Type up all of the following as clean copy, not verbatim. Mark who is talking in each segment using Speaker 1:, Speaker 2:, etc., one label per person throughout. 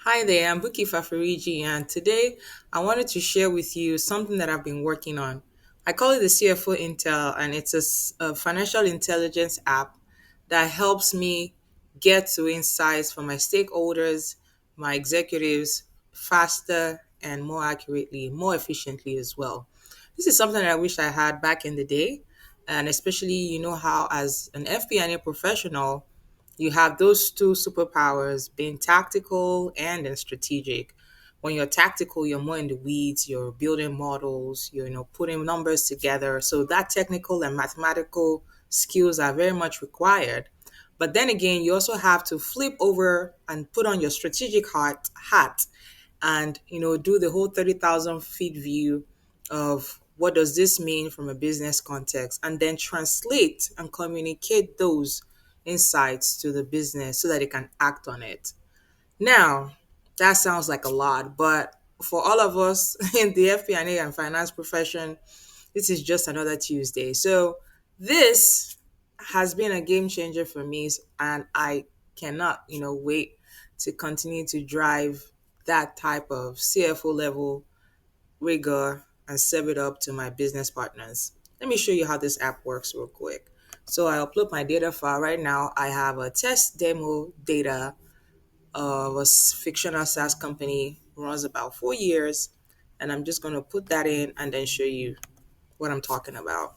Speaker 1: Hi there, I'm Bukie Faforiji, and today I wanted to share with you something that I've been working on. I call it the CFO Intel, and it's a financial intelligence app that helps me get to insights from my stakeholders, my executives, faster and more accurately, more efficiently as well. This is something that I wish I had back in the day, and especially how as an FP&A professional you have those two superpowers being tactical and then strategic. When you're tactical, you're more in the weeds, you're building models, you're putting numbers together. So that technical and mathematical skills are very much required. But then again, you also have to flip over and put on your strategic hat and do the whole 30,000 feet view of what does this mean from a business context, and then translate and communicate those insights to the business so that they can act on it. Now, that sounds like a lot, but for all of us in the FP&A and finance profession, this is just another Tuesday. So this has been a game changer for me, and I cannot, wait to continue to drive that type of CFO level rigor and serve it up to my business partners. Let me show you how this app works real quick. So I upload my data file. Right now, I have a test demo data of a fictional SaaS company, runs about 4 years, and I'm just going to put that in and then show you what I'm talking about.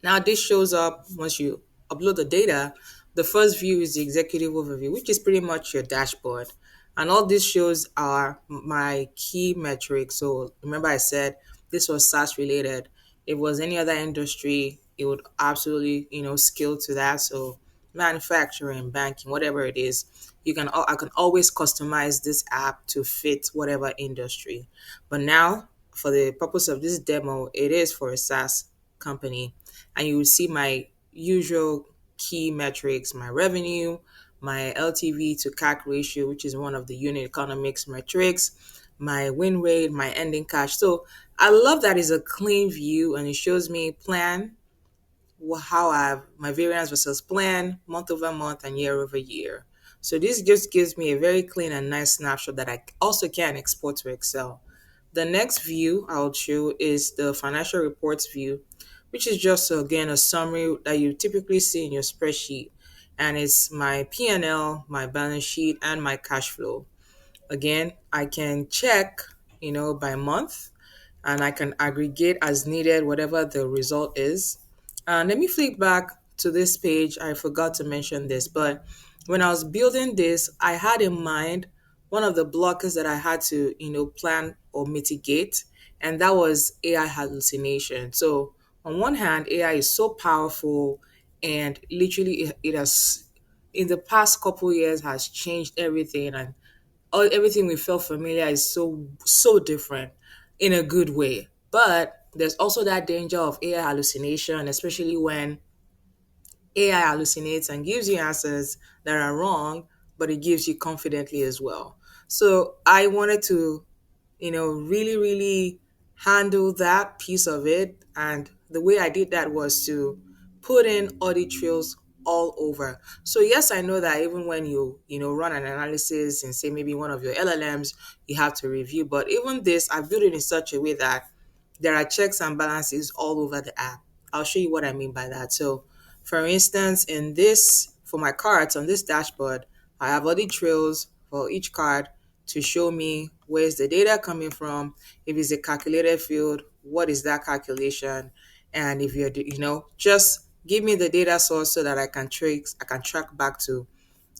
Speaker 1: Now, this shows up once you upload the data. The first view is the executive overview, which is pretty much your dashboard. And all this shows are my key metrics. So remember, I said this was SaaS related. If it was any other industry, it would absolutely, scale to that. So manufacturing, banking, whatever it is, I can always customize this app to fit whatever industry. But now, for the purpose of this demo, it is for a SaaS company, and you will see my usual key metrics: my revenue, my LTV to CAC ratio, which is one of the unit economics metrics, my win rate, my ending cash. So I love that it's a clean view and it shows me plan, how I have my variance versus plan, month over month and year over year. So this just gives me a very clean and nice snapshot that I also can export to Excel. The next view I'll show is the financial reports view, which is just again a summary that you typically see in your spreadsheet. And it's my P&L, my balance sheet, and my cash flow. Again, I can check, by month, and I can aggregate as needed whatever the result is. And let me flip back to this page. I forgot to mention this, but when I was building this, I had in mind one of the blockers that I had to, plan or mitigate, and that was AI hallucination. So on one hand, AI is so powerful, and literally it has in the past couple years has changed everything, and everything we felt familiar is so different in a good way. But there's also that danger of AI hallucination, especially when AI hallucinates and gives you answers that are wrong, but it gives you confidently as well. So I wanted to, really, really handle that piece of it. And the way I did that was to put in audit trails all over. So yes, I know that even when you run an analysis and say maybe one of your LLMs, you have to review. But even this, I built it in such a way that there are checks and balances all over the app. I'll show you what I mean by that. So for instance, for my cards on this dashboard, I have audit trails for each card to show me where's the data coming from. If it's a calculated field, what is that calculation? And if just give me the data source so that I can track back to,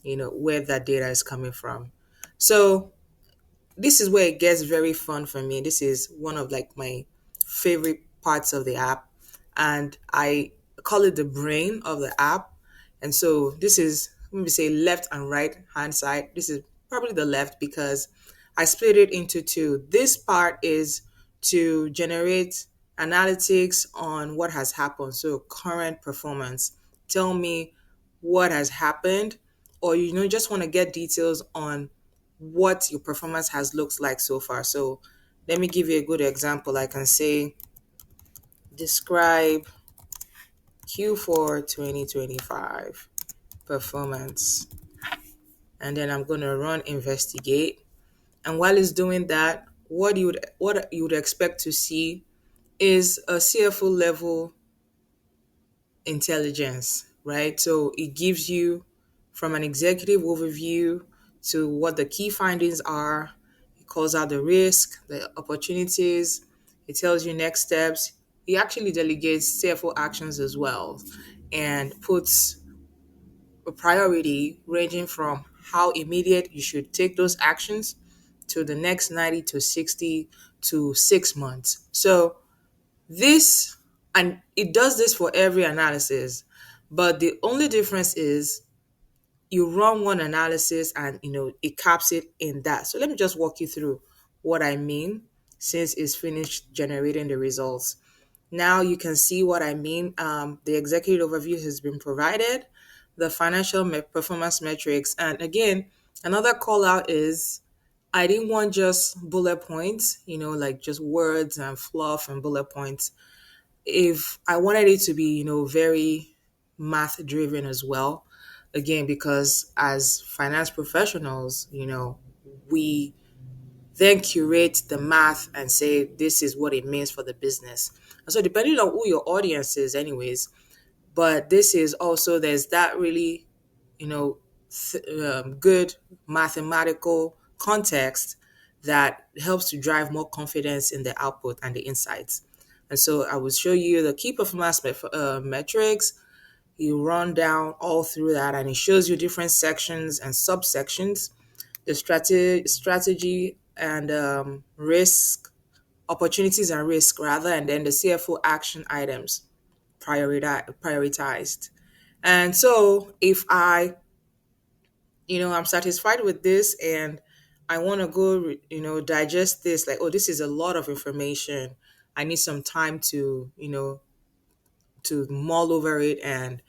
Speaker 1: where that data is coming from. So this is where it gets very fun for me. This is one of like my favorite parts of the app, and I call it the brain of the app. And so this is, let me say, left and right hand side. This is probably the left because I split it into two. This part is to generate analytics on what has happened, so current performance. Tell me what has happened, or just want to get details on what your performance has looked like so far. So let me give you a good example. I can say describe Q4 2025 performance. and then I'm going to run investigate. And while it's doing that, what you would expect to see is a CFO level intelligence, right? So it gives you from an executive overview to what the key findings are. It calls out the risk, the opportunities. It tells you next steps. It actually delegates CFO actions as well and puts a priority ranging from how immediate you should take those actions to the next 90 to 60 to 6 months. So this, and it does this for every analysis, but the only difference is you run one analysis and it caps it in that. So let me just walk you through what I mean since it's finished generating the results. Now you can see what I mean. The executive overview has been provided, the financial performance metrics, and again, another call out is I didn't want just bullet points, like just words and fluff and bullet points. If I wanted it to be, very math driven as well, again, because as finance professionals, we then curate the math and say this is what it means for the business. And so depending on who your audience is, anyways, but this is also there's that really, good mathematical context that helps to drive more confidence in the output and the insights. And so I will show you the key performance metrics. You run down all through that, and it shows you different sections and subsections, the strategy and risk, opportunities and risk rather, and then the CFO action items prioritized. And so if I'm satisfied with this and I want to go, digest this, like, oh, this is a lot of information. I need some time to mull over it and,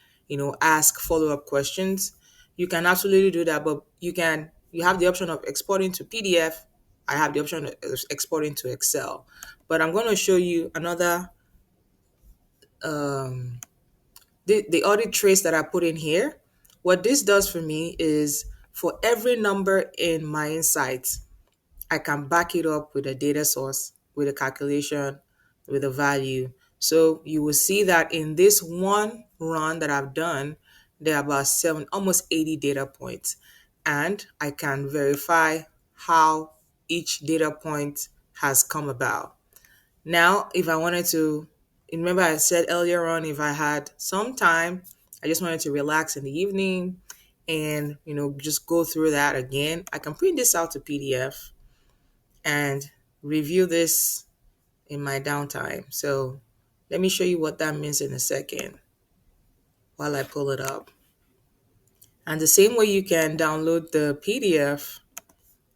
Speaker 1: ask follow-up questions. You can absolutely do that, but you have the option of exporting to PDF. I have the option of exporting to Excel. But I'm going to show you another um, the audit trace that I put in here. What this does for me is for every number in my insights, I can back it up with a data source, with a calculation, with a value. So you will see that in this one run that I've done, there are about almost 80 data points. And I can verify how each data point has come about. Now, if I wanted to, remember I said earlier on, if I had some time, I just wanted to relax in the evening and, just go through that again, I can print this out to PDF and review this in my downtime. So let me show you what that means in a second while I pull it up. And the same way you can download the PDF,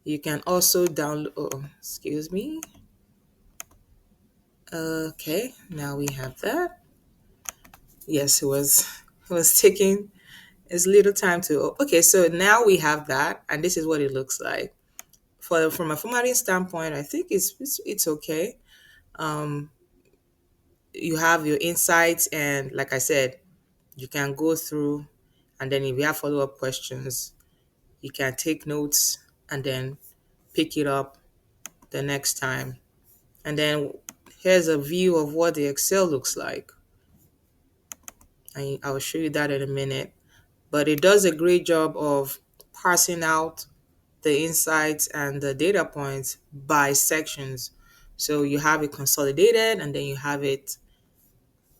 Speaker 1: you can also download, oh, excuse me. Okay, now we have that. Yes, it was taking its little time to, okay, so now we have that, and this is what it looks like. From a formatting standpoint, I think it's okay. Um, you have your insights, and like I said, you can go through, and then if you have follow-up questions, you can take notes and then pick it up the next time. And then here's a view of what the Excel looks like. I'll show you that in a minute. But it does a great job of parsing out the insights and the data points by sections. So you have it consolidated and then you have it.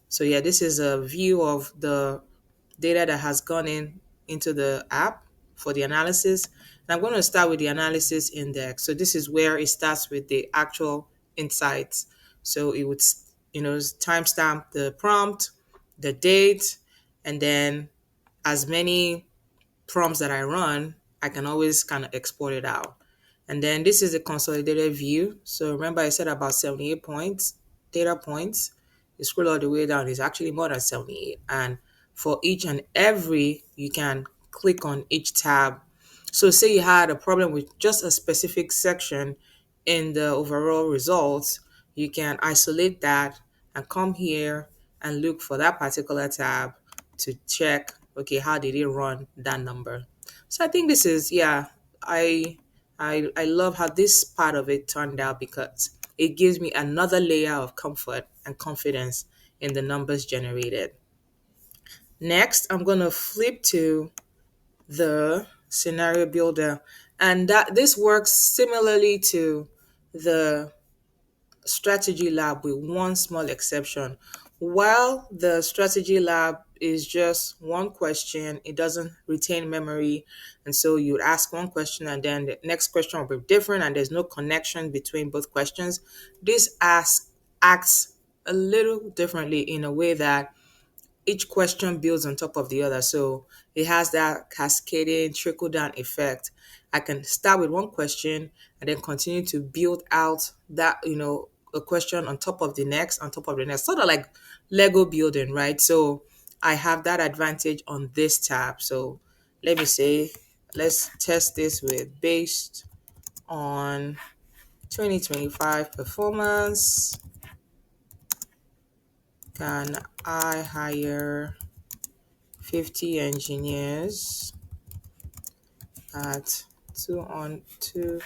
Speaker 1: So yeah, this is a view of the data that has gone into the app for the analysis. And I'm going to start with the analysis index. So this is where it starts with the actual insights. So it would, timestamp the prompt, the date, and then as many prompts that I run, I can always kind of export it out. And then this is a consolidated view. So remember I said about 78 points, data points. You scroll all the way down, it's actually more than 78. And for each and every, you can click on each tab. So say you had a problem with just a specific section in the overall results, you can isolate that and come here and look for that particular tab to check, okay, how did it run that number? So I think this is, yeah, I I love how this part of it turned out because it gives me another layer of comfort and confidence in the numbers generated. Next, I'm going to flip to the scenario builder, and that this works similarly to the strategy lab with one small exception. While the strategy lab is just one question, it doesn't retain memory. And so you'd ask one question and then the next question will be different and there's no connection between both questions. This acts a little differently in a way that each question builds on top of the other. So it has that cascading trickle down effect. I can start with one question and then continue to build out that, a question on top of the next, on top of the next, sort of like Lego building, right? So I have that advantage on this tab. So let me say, let's test this with based on 2025 performance. Can I hire 50 engineers at 200K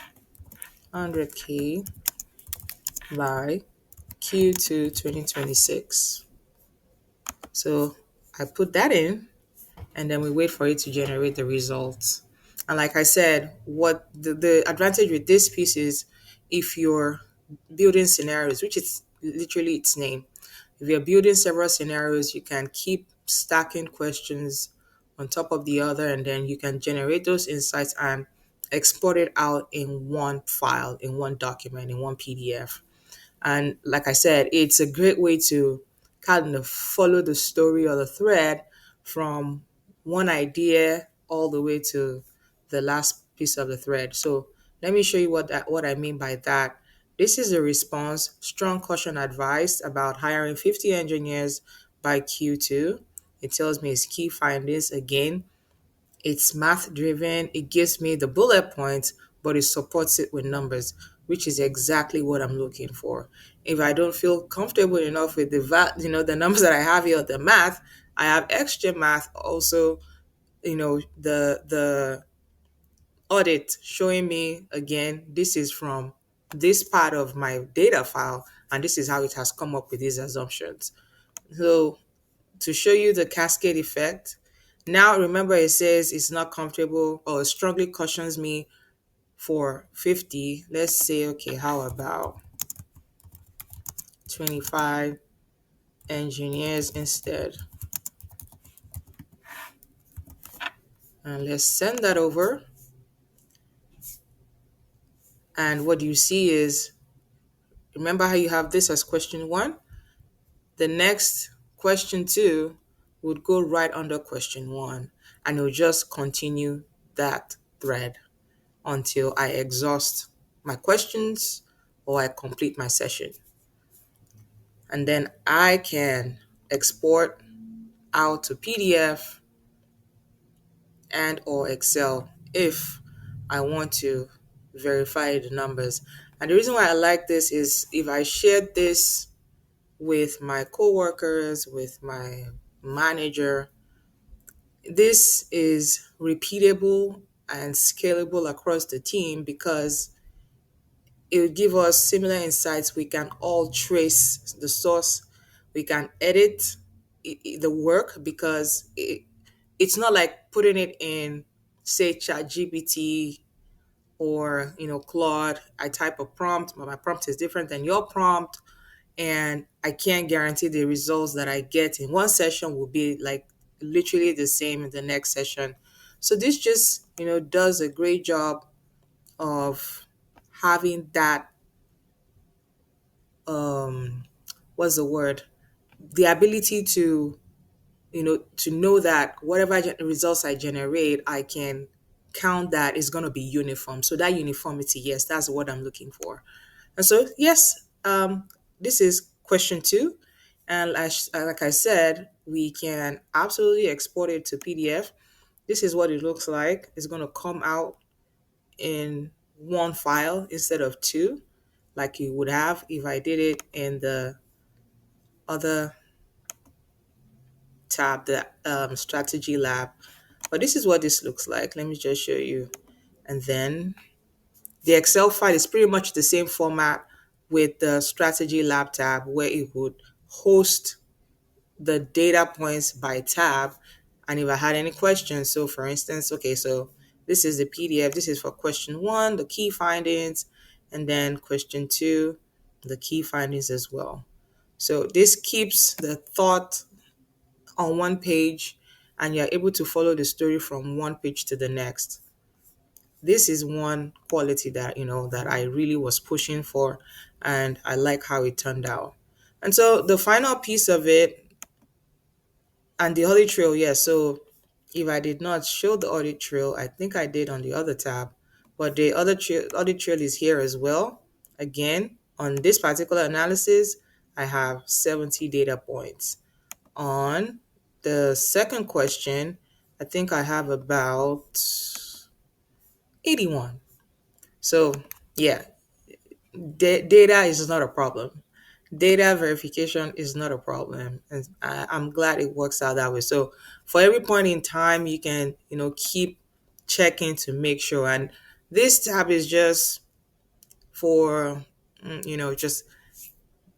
Speaker 1: by Q2 2026. So I put that in and then we wait for it to generate the results. And like I said, what the advantage with this piece is if you're building scenarios, which is literally its name, if you're building several scenarios, you can keep stacking questions on top of the other, and then you can generate those insights and export it out in one file, in one document, in one PDF. And like I said, it's a great way to kind of follow the story or the thread from one idea all the way to the last piece of the thread. So let me show you what I mean by that. This is a response, strong caution advised about hiring 50 engineers by Q2. It tells me its key findings again. It's math driven. It gives me the bullet points, but it supports it with numbers, which is exactly what I'm looking for. If I don't feel comfortable enough with the numbers that I have here, the math, I have extra math also, the audit showing me again, this is from this part of my data file, and this is how it has come up with these assumptions. So to show you the cascade effect. Now, remember, it says it's not comfortable or strongly cautions me for 50. Let's say, okay, how about 25 engineers instead? And let's send that over. And what you see is, remember how you have this as question one? The next question two would go right under question one, and it'll just continue that thread until I exhaust my questions or I complete my session. And then I can export out to PDF and or Excel if I want to verify the numbers. And the reason why I like this is if I shared this with my coworkers, with my manager, this is repeatable and scalable across the team because it will give us similar insights. We can all trace the source. We can edit the work because it's not like putting it in, say, ChatGPT or Claude. I type a prompt, but my prompt is different than your prompt, and I can't guarantee the results that I get in one session will be like literally the same in the next session. So this just does a great job of having that um what's the word, the ability to to know that whatever results I generate, I can count that is going to be uniform. So that uniformity, yes, that's what I'm looking for. And so yes, this is question two, and like I said, we can absolutely export it to PDF. This is what it looks like. It's going to come out in one file instead of two, like you would have if I did it in the other tab, the strategy lab. But this is what this looks like. Let me just show you. And then the Excel file is pretty much the same format with the strategy lab tab where it would host the data points by tab. And if I had any questions, so for instance, okay, so this is the PDF. This is for question one, the key findings, and then question two, the key findings as well. So this keeps the thought on one page and you're able to follow the story from one page to the next. This is one quality that, that I really was pushing for, and I like how it turned out. And so the final piece of it, and the audit trail, yes. So if I did not show the audit trail, I think I did on the other tab, but the other audit trail is here as well. Again, on this particular analysis, I have 70 data points. On the second question, I think I have about 81. So yeah, data is not a problem. Data verification is not a problem, and I'm glad it works out that way. So for every point in time, you can keep checking to make sure. And this tab is just for just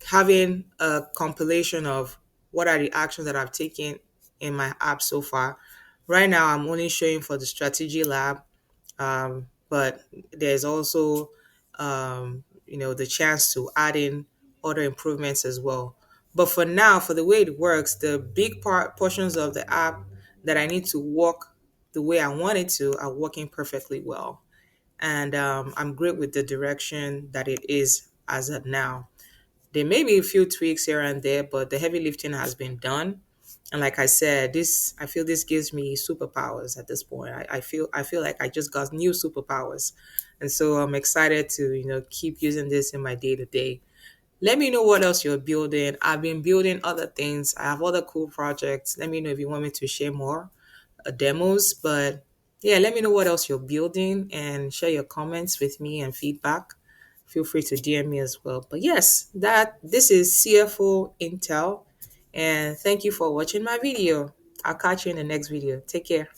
Speaker 1: having a compilation of what are the actions that I've taken in my app so far. Right now, I'm only showing for the strategy lab, but there's also the chance to add in other improvements as well. But for now, for the way it works, the big portions of the app that I need to work the way I want it to are working perfectly well. And I'm great with the direction that it is as of now. There may be a few tweaks here and there, but the heavy lifting has been done. And like I said, I feel this gives me superpowers at this point. I feel like I just got new superpowers. And so I'm excited to, keep using this in my day to day. Let me know what else you're building. I've been building other things. I have other cool projects. Let me know if you want me to share more demos. But yeah, let me know what else you're building and share your comments with me and feedback. Feel free to DM me as well. But yes, this is CFO Intel, and thank you for watching my video. I'll catch you in the next video. Take care.